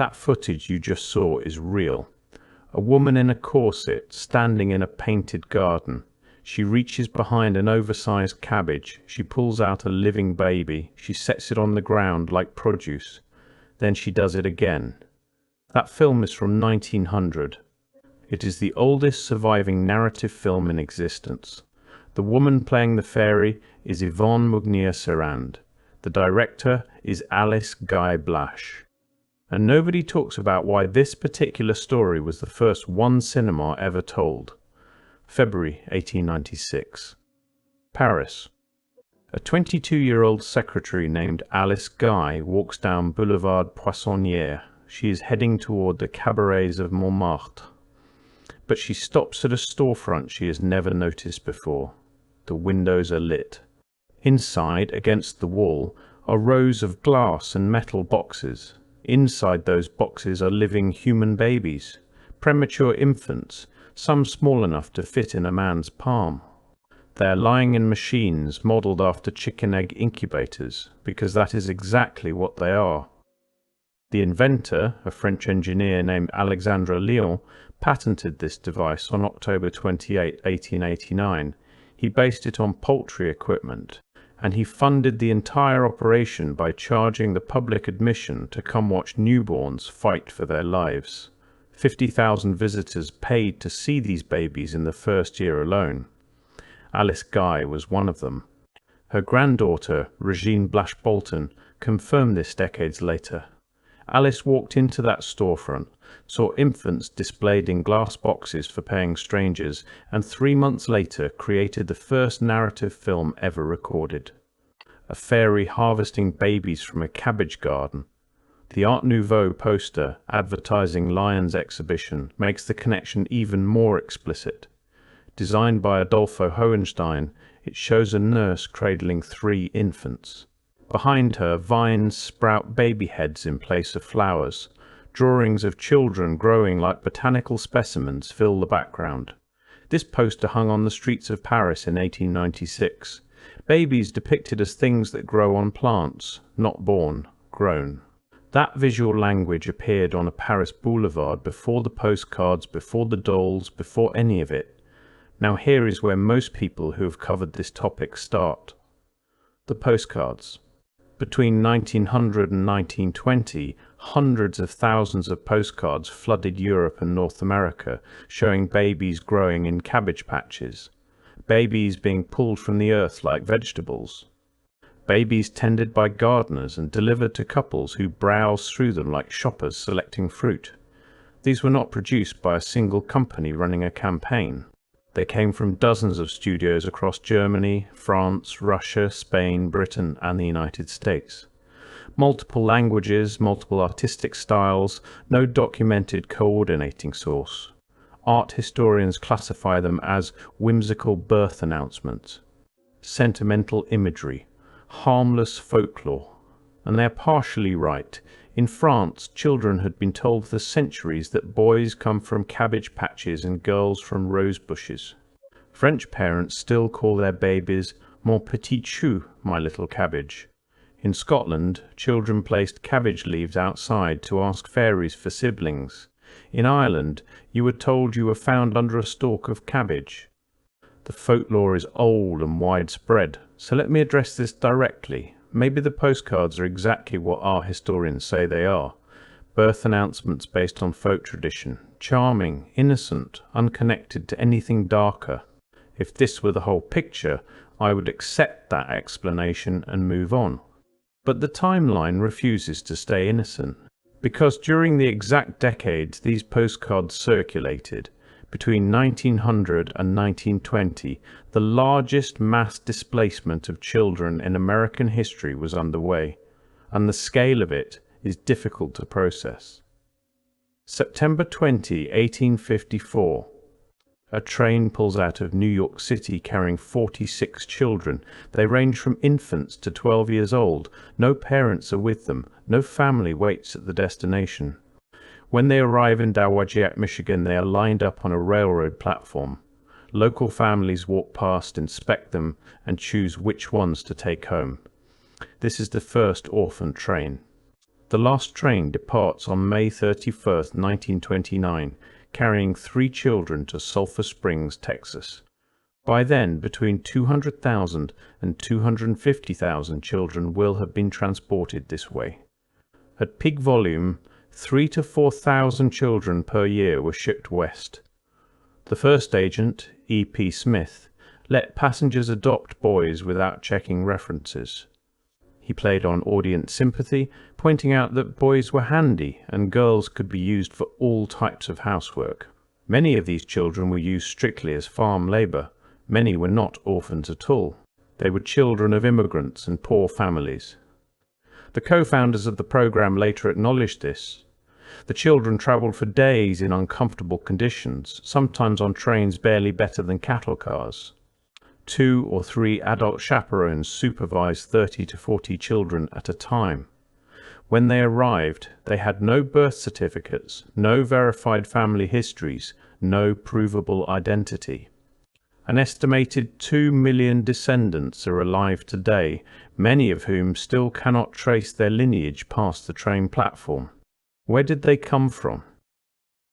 That footage you just saw is real. A woman in a corset standing in a painted garden. She reaches behind an oversized cabbage. She pulls out a living baby. She sets it on the ground like produce. Then she does it again. That film is from 1900. It is the oldest surviving narrative film in existence. The woman playing the fairy is Yvonne Mugnier-Serand. The director is Alice Guy Blash. And nobody talks about why this particular story was the first one cinema ever told. February 1896. Paris. A 22-year-old secretary named Alice Guy walks down Boulevard Poissonnière. She is heading toward the cabarets of Montmartre. But she stops at a storefront she has never noticed before. The windows are lit. Inside, against the wall, are rows of glass and metal boxes. Inside those boxes are living human babies, premature infants, some small enough to fit in a man's palm. They are lying in machines modeled after chicken egg incubators, because that is exactly what they are. The inventor, a French engineer named Alexandre Lion, patented this device on October 28, 1889. He based it on poultry equipment, and he funded the entire operation by charging the public admission to come watch newborns fight for their lives. 50,000 visitors paid to see these babies in the first year alone. Alice Guy was one of them. Her granddaughter, Regine Blash-Bolton, confirmed this decades later. Alice walked into that storefront, saw infants displayed in glass boxes for paying strangers, and 3 months later created the first narrative film ever recorded. A fairy harvesting babies from a cabbage garden. The Art Nouveau poster advertising Lyon's exhibition makes the connection even more explicit. Designed by Adolfo Hohenstein, it shows a nurse cradling 3 infants. Behind her, vines sprout baby heads in place of flowers. Drawings of children growing like botanical specimens fill the background. This poster hung on the streets of Paris in 1896. Babies depicted as things that grow on plants, not born, grown. That visual language appeared on a Paris boulevard before the postcards, before the dolls, before any of it. Now here is where most people who have covered this topic start. The postcards. Between 1900 and 1920, hundreds of thousands of postcards flooded Europe and North America, showing babies growing in cabbage patches. Babies being pulled from the earth like vegetables. Babies tended by gardeners and delivered to couples who browsed through them like shoppers selecting fruit. These were not produced by a single company running a campaign. They came from dozens of studios across Germany, France, Russia, Spain, Britain, and the United States. Multiple languages, multiple artistic styles, no documented coordinating source. Art historians classify them as whimsical birth announcements, sentimental imagery, harmless folklore. And they're partially right. In France, children had been told for centuries that boys come from cabbage patches and girls from rose bushes. French parents still call their babies mon petit chou, my little cabbage. In Scotland, children placed cabbage leaves outside to ask fairies for siblings. In Ireland, you were told you were found under a stalk of cabbage. The folklore is old and widespread, so let me address this directly. Maybe the postcards are exactly what our historians say they are. Birth announcements based on folk tradition. Charming, innocent, unconnected to anything darker. If this were the whole picture, I would accept that explanation and move on. But the timeline refuses to stay innocent. Because during the exact decades these postcards circulated, between 1900 and 1920, the largest mass displacement of children in American history was underway, and the scale of it is difficult to process. September 20, 1854. A train pulls out of New York City carrying 46 children. They range from infants to 12 years old. No parents are with them. No family waits at the destination. When they arrive in Dowagiac, Michigan, they are lined up on a railroad platform. Local families walk past, inspect them, and choose which ones to take home. This is the first orphan train. The last train departs on May 31st, 1929, carrying 3 children to Sulphur Springs, Texas. By then, between 200,000 and 250,000 children will have been transported this way. At peak volume, 3,000 to 4,000 children per year were shipped west. The first agent, E.P. Smith, let passengers adopt boys without checking references. He played on audience sympathy, pointing out that boys were handy and girls could be used for all types of housework. Many of these children were used strictly as farm labor. Many were not orphans at all. They were children of immigrants and poor families. The co-founders of the program later acknowledged this. The children traveled for days in uncomfortable conditions, sometimes on trains barely better than cattle cars. 2 or 3 adult chaperones supervised 30 to 40 children at a time. When they arrived, they had no birth certificates, no verified family histories, no provable identity. An estimated 2 million descendants are alive today, many of whom still cannot trace their lineage past the train platform. Where did they come from?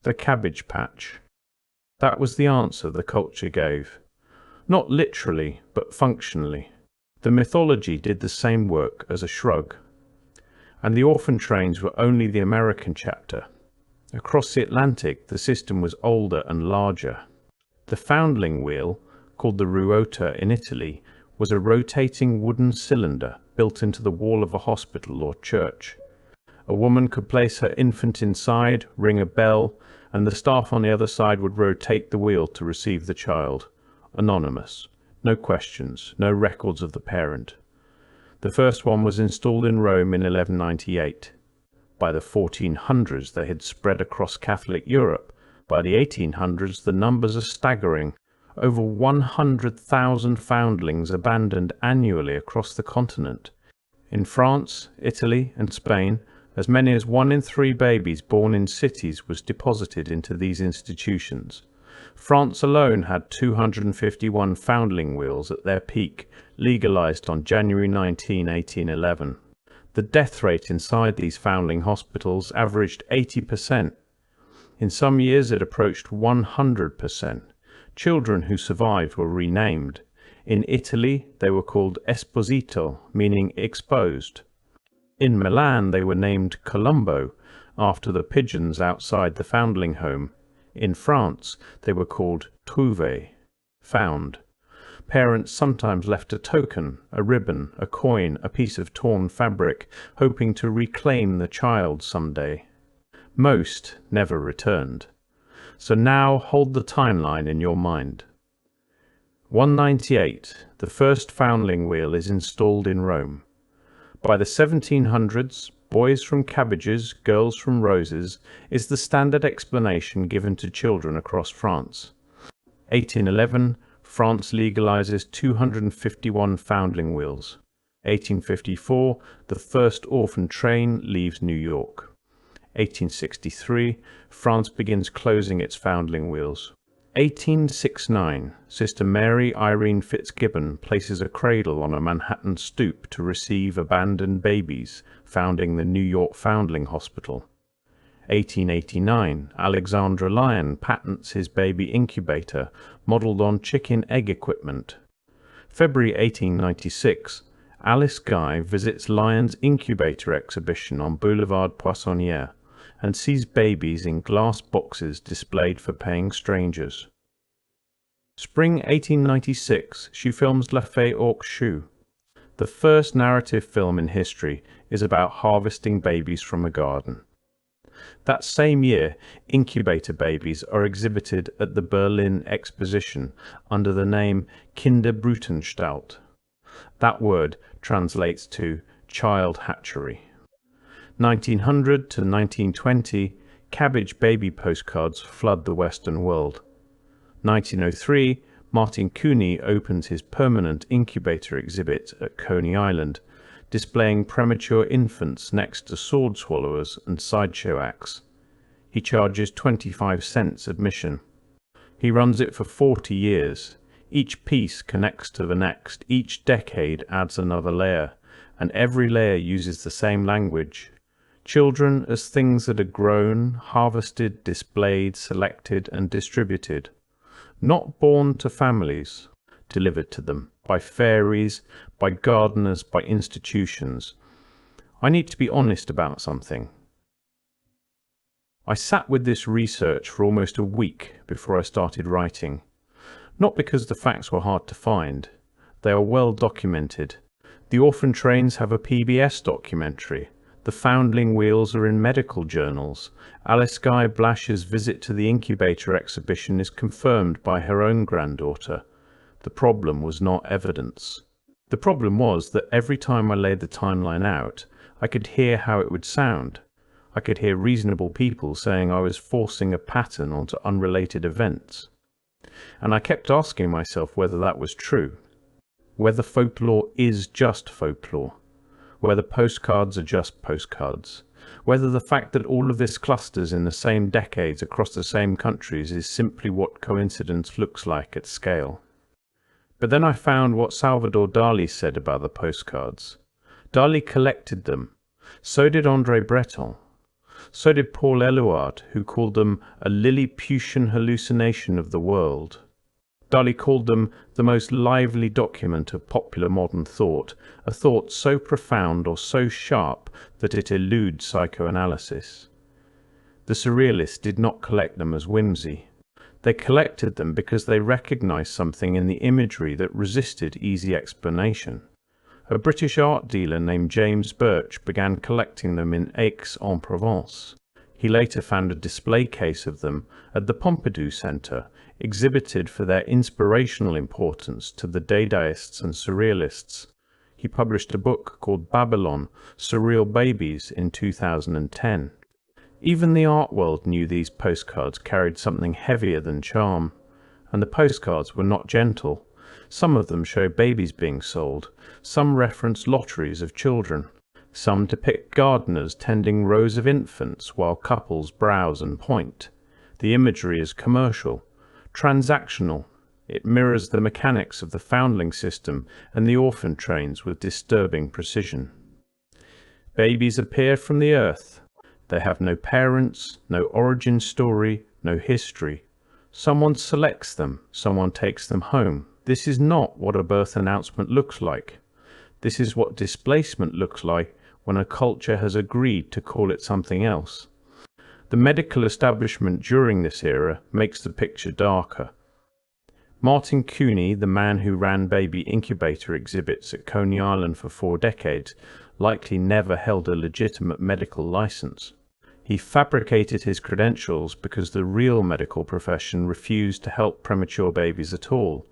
The Cabbage Patch. That was the answer the culture gave. Not literally, but functionally. The mythology did the same work as a shrug. And the orphan trains were only the American chapter. Across the Atlantic, the system was older and larger. The foundling wheel, called the ruota in Italy, was a rotating wooden cylinder built into the wall of a hospital or church. A woman could place her infant inside, ring a bell, and the staff on the other side would rotate the wheel to receive the child. Anonymous. No questions, no records of the parent. The first one was installed in Rome in 1198. By the 1400s they had spread across Catholic Europe. By the 1800s the numbers are staggering. Over 100,000 foundlings abandoned annually across the continent. In France, Italy and Spain, as many as 1 in 3 babies born in cities was deposited into these institutions. France alone had 251 foundling wheels at their peak, legalized on January 19, 1811. The death rate inside these foundling hospitals averaged 80%. In some years it approached 100%. Children who survived were renamed. In Italy they were called Esposito, meaning exposed. In Milan they were named Colombo, after the pigeons outside the foundling home. In France they were called trouvé, found. Parents sometimes left a token, a ribbon, a coin, a piece of torn fabric, hoping to reclaim the child someday. Most never returned. So now hold the timeline in your mind. 198, the first foundling wheel is installed in Rome. By the 1700s, boys from cabbages, girls from roses is the standard explanation given to children across France. 1811, France legalizes 251 foundling wheels. 1854, the first orphan train leaves New York. 1863, France begins closing its foundling wheels. 1869, Sister Mary Irene Fitzgibbon places a cradle on a Manhattan stoop to receive abandoned babies, founding the New York Foundling Hospital. 1889, Alexander Lyon patents his baby incubator, modeled on chicken egg equipment. February 1896, Alice Guy visits Lyon's incubator exhibition on Boulevard Poissonnière and sees babies in glass boxes displayed for paying strangers. Spring 1896, she films La Fée aux Choux. The first narrative film in history is about harvesting babies from a garden. That same year, incubator babies are exhibited at the Berlin Exposition under the name Kinderbrutenstalt. That word translates to child hatchery. 1900 to 1920, cabbage baby postcards flood the Western world. 1903, Martin Cooney opens his permanent incubator exhibit at Coney Island, displaying premature infants next to sword swallowers and sideshow acts. He charges 25 cents admission. He runs it for 40 years. Each piece connects to the next, each decade adds another layer, and every layer uses the same language. Children as things that are grown, harvested, displayed, selected, and distributed. Not born to families, delivered to them by fairies, by gardeners, by institutions. I need to be honest about something. I sat with this research for almost a week before I started writing. Not because the facts were hard to find. They are well documented. The orphan trains have a PBS documentary. The foundling wheels are in medical journals. Alice Guy Blash's visit to the incubator exhibition is confirmed by her own granddaughter. The problem was not evidence. The problem was that every time I laid the timeline out, I could hear how it would sound. I could hear reasonable people saying I was forcing a pattern onto unrelated events. And I kept asking myself whether that was true. Whether folklore is just folklore. Whether postcards are just postcards. Whether the fact that all of this clusters in the same decades across the same countries is simply what coincidence looks like at scale. But then I found what Salvador Dali said about the postcards. Dali collected them. So did André Breton. So did Paul Eluard, who called them a Lilliputian hallucination of the world. Dali called them the most lively document of popular modern thought, a thought so profound or so sharp that it eludes psychoanalysis. The surrealists did not collect them as whimsy. They collected them because they recognized something in the imagery that resisted easy explanation. A British art dealer named James Birch began collecting them in Aix-en-Provence. He later found a display case of them at the Pompidou Centre, exhibited for their inspirational importance to the Dadaists and Surrealists. He published a book called Babylon, Surreal Babies in 2010. Even the art world knew these postcards carried something heavier than charm. And the postcards were not gentle. Some of them show babies being sold. Some reference lotteries of children. Some depict gardeners tending rows of infants while couples browse and point. The imagery is commercial, transactional. It mirrors the mechanics of the foundling system and the orphan trains with disturbing precision. Babies appear from the earth. They have no parents, no origin story, no history. Someone selects them, someone takes them home. This is not what a birth announcement looks like. This is what displacement looks like when a culture has agreed to call it something else. The medical establishment during this era makes the picture darker. Martin Cooney, the man who ran baby incubator exhibits at Coney Island for 4 decades, likely never held a legitimate medical license. He fabricated his credentials because the real medical profession refused to help premature babies at all.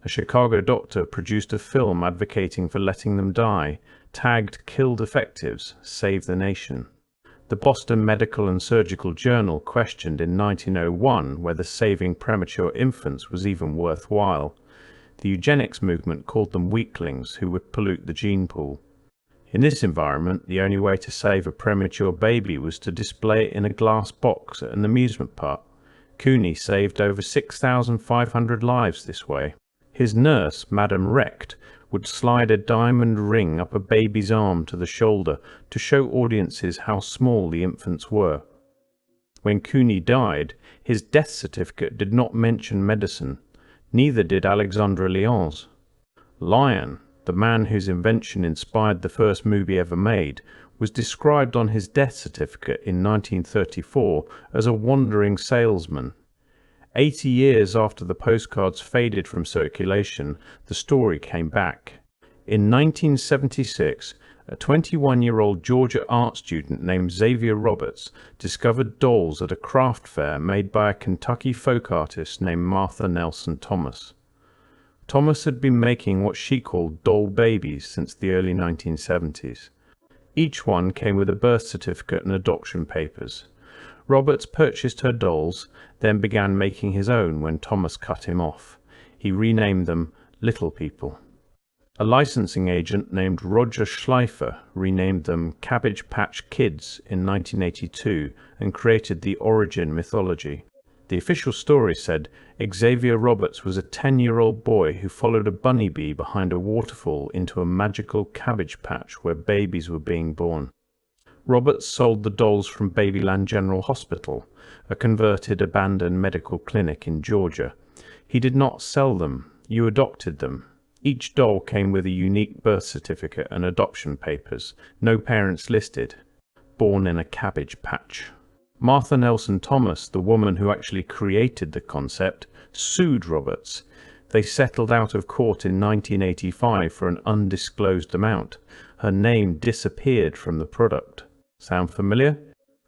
A Chicago doctor produced a film advocating for letting them die, tagged "Killed Effectives, Save the Nation." The Boston Medical and Surgical Journal questioned in 1901 whether saving premature infants was even worthwhile. The eugenics movement called them weaklings who would pollute the gene pool. In this environment, the only way to save a premature baby was to display it in a glass box at an amusement park. Cooney saved over 6,500 lives this way. His nurse, Madame Recht, would slide a diamond ring up a baby's arm to the shoulder to show audiences how small the infants were. When Cooney died, his death certificate did not mention medicine. Neither did Alexandre Lyons. Lion, the man whose invention inspired the first movie ever made, was described on his death certificate in 1934 as a wandering salesman. 80 years after the postcards faded from circulation, the story came back. In 1976, a 21-year-old Georgia art student named Xavier Roberts discovered dolls at a craft fair made by a Kentucky folk artist named Martha Nelson Thomas. Thomas had been making what she called doll babies since the early 1970s. Each one came with a birth certificate and adoption papers. Roberts purchased her dolls, then began making his own when Thomas cut him off. He renamed them Little People. A licensing agent named Roger Schleifer renamed them Cabbage Patch Kids in 1982 and created the origin mythology. The official story said Xavier Roberts was a 10-year-old boy who followed a bunny bee behind a waterfall into a magical cabbage patch where babies were being born. Roberts sold the dolls from Babyland General Hospital, a converted abandoned medical clinic in Georgia. He did not sell them, you adopted them. Each doll came with a unique birth certificate and adoption papers, no parents listed. Born in a cabbage patch. Martha Nelson Thomas, the woman who actually created the concept, sued Roberts. They settled out of court in 1985 for an undisclosed amount. Her name disappeared from the product. Sound familiar?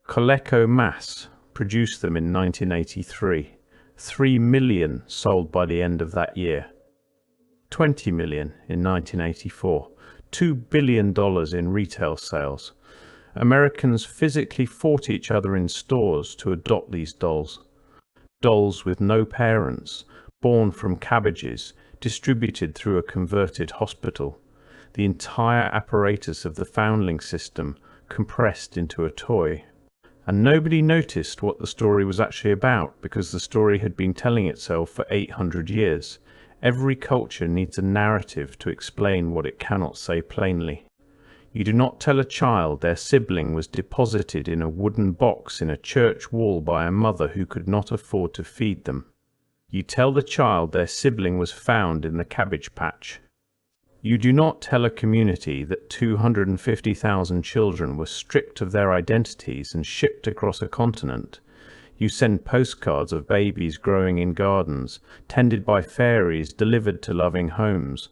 Coleco Mass produced them in 1983. 3 million sold by the end of that year. 20 million in 1984. $2 billion in retail sales. Americans physically fought each other in stores to adopt these dolls. Dolls with no parents, born from cabbages, distributed through a converted hospital. The entire apparatus of the foundling system compressed into a toy. And nobody noticed what the story was actually about because the story had been telling itself for 800 years. Every culture needs a narrative to explain what it cannot say plainly. You do not tell a child their sibling was deposited in a wooden box in a church wall by a mother who could not afford to feed them. You tell the child their sibling was found in the cabbage patch. You do not tell a community that 250,000 children were stripped of their identities and shipped across a continent. You send postcards of babies growing in gardens, tended by fairies, delivered to loving homes.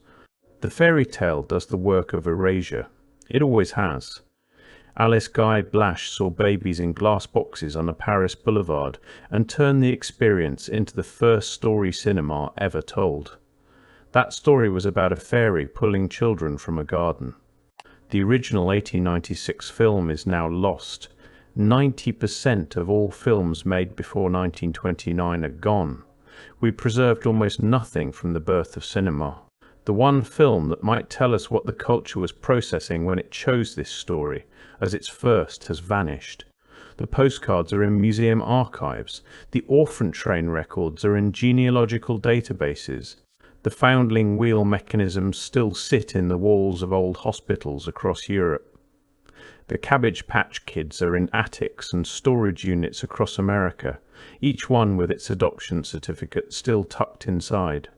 The fairy tale does the work of erasure. It always has. Alice Guy Blash saw babies in glass boxes on a Paris boulevard and turned the experience into the first story cinema ever told. That story was about a fairy pulling children from a garden. The original 1896 film is now lost. 90% of all films made before 1929 are gone. We preserved almost nothing from the birth of cinema. The one film that might tell us what the culture was processing when it chose this story as its first has vanished. The postcards are in museum archives. The orphan train records are in genealogical databases. The foundling wheel mechanisms still sit in the walls of old hospitals across Europe. The Cabbage Patch Kids are in attics and storage units across America, each one with its adoption certificate still tucked inside.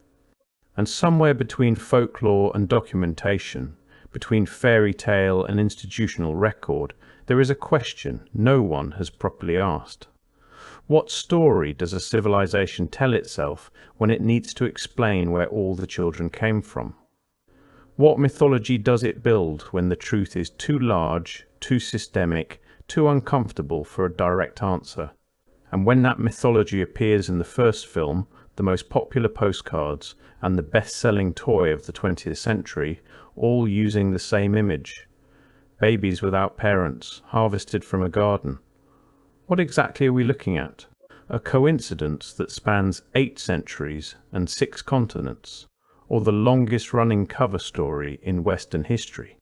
And somewhere between folklore and documentation, between fairy tale and institutional record, there is a question no one has properly asked. What story does a civilization tell itself when it needs to explain where all the children came from? What mythology does it build when the truth is too large, too systemic, too uncomfortable for a direct answer? And when that mythology appears in the first film, the most popular postcards, and the best-selling toy of the 20th century, all using the same image. Babies without parents, harvested from a garden. What exactly are we looking at? A coincidence that spans 8 centuries and 6 continents, or the longest-running cover story in Western history?